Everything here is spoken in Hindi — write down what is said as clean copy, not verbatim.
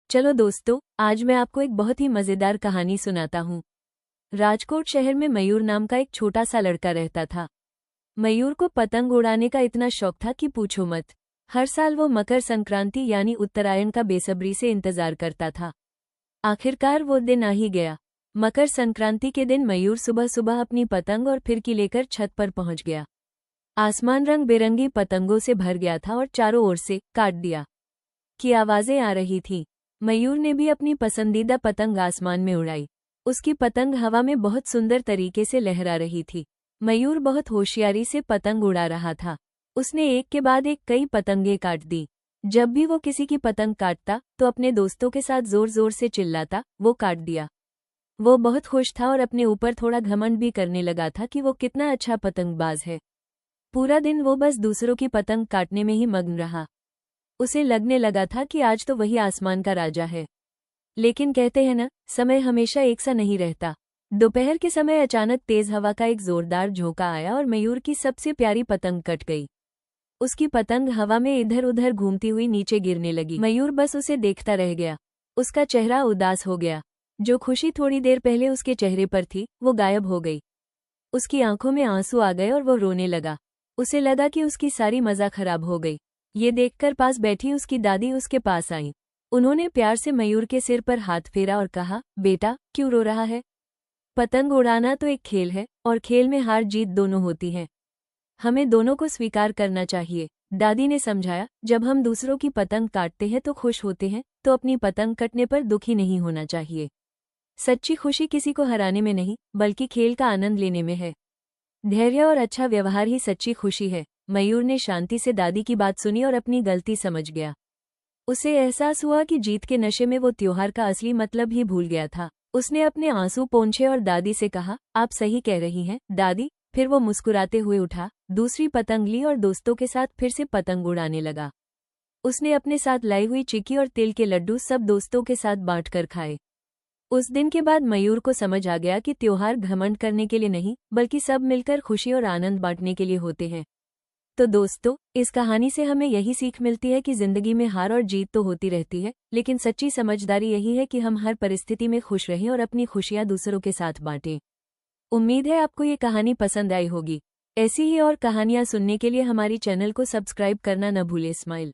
चलो दोस्तों, आज मैं आपको एक बहुत ही मज़ेदार कहानी सुनाता हूँ। राजकोट शहर में मयूर नाम का एक छोटा सा लड़का रहता था। मयूर को पतंग उड़ाने का इतना शौक था कि पूछो मत। हर साल वो मकर संक्रांति यानी उत्तरायण का बेसब्री से इंतजार करता था। आखिरकार वो दिन आ ही गया। मकर संक्रांति के दिन मयूर सुबह सुबह अपनी पतंग और फिरकी लेकर छत पर पहुंच गया। आसमान रंग बिरंगी पतंगों से भर गया था और चारों ओर से काट दिया की आवाजें आ रही थीं। मयूर ने भी अपनी पसंदीदा पतंग आसमान में उड़ाई। उसकी पतंग हवा में बहुत सुंदर तरीके से लहरा रही थी। मयूर बहुत होशियारी से पतंग उड़ा रहा था। उसने एक के बाद एक कई पतंगें काट दी। जब भी वो किसी की पतंग काटता तो अपने दोस्तों के साथ जोर जोर से चिल्लाता, वो काट दिया। वो बहुत खुश था और अपने ऊपर थोड़ा घमंड भी करने लगा था कि वो कितना अच्छा पतंगबाज है। पूरा दिन वो बस दूसरों की पतंग काटने में ही मग्न रहा। उसे लगने लगा था कि आज तो वही आसमान का राजा है। लेकिन कहते हैं ना, समय हमेशा एक सा नहीं रहता। दोपहर के समय अचानक तेज हवा का एक जोरदार झोंका आया और मयूर की सबसे प्यारी पतंग कट गई। उसकी पतंग हवा में इधर उधर घूमती हुई नीचे गिरने लगी। मयूर बस उसे देखता रह गया। उसका चेहरा उदास हो गया। जो खुशी थोड़ी देर पहले उसके चेहरे पर थी, वो गायब हो गई। उसकी आंखों में आंसू आ गए और वो रोने लगा। उसे लगा कि उसकी सारी मजा खराब हो गई। ये देखकर पास बैठी उसकी दादी उसके पास आई। उन्होंने प्यार से मयूर के सिर पर हाथ फेरा और कहा, बेटा, क्यों रो रहा है? पतंग उड़ाना तो एक खेल है और खेल में हार जीत दोनों होती हैं। हमें दोनों को स्वीकार करना चाहिए। दादी ने समझाया, जब हम दूसरों की पतंग काटते हैं तो खुश होते हैं, तो अपनी पतंग कटने पर दुखी नहीं होना चाहिए। सच्ची खुशी किसी को हराने में नहीं, बल्कि खेल का आनंद लेने में है। धैर्य और अच्छा व्यवहार ही सच्ची खुशी है। मयूर ने शांति से दादी की बात सुनी और अपनी गलती समझ गया। उसे एहसास हुआ कि जीत के नशे में वो त्योहार का असली मतलब ही भूल गया था। उसने अपने आंसू पोंछे और दादी से कहा, आप सही कह रही हैं, दादी। फिर वो मुस्कुराते हुए उठा, दूसरी पतंग ली और दोस्तों के साथ फिर से पतंग उड़ाने लगा। उसने अपने साथ लाई हुई चिक्की और तिल के लड्डू सब दोस्तों के साथ बांटकर खाए। उस दिन के बाद मयूर को समझ आ गया कि त्योहार घमंड करने के लिए नहीं, बल्कि सब मिलकर खुशी और आनंद बांटने के लिए होते हैं। तो दोस्तों, इस कहानी से हमें यही सीख मिलती है कि जिंदगी में हार और जीत तो होती रहती है, लेकिन सच्ची समझदारी यही है कि हम हर परिस्थिति में खुश रहें और अपनी खुशियां दूसरों के साथ बांटें। उम्मीद है आपको ये कहानी पसंद आई होगी। ऐसी ही और कहानियां सुनने के लिए हमारी चैनल को सब्सक्राइब करना न भूलें। स्माइल।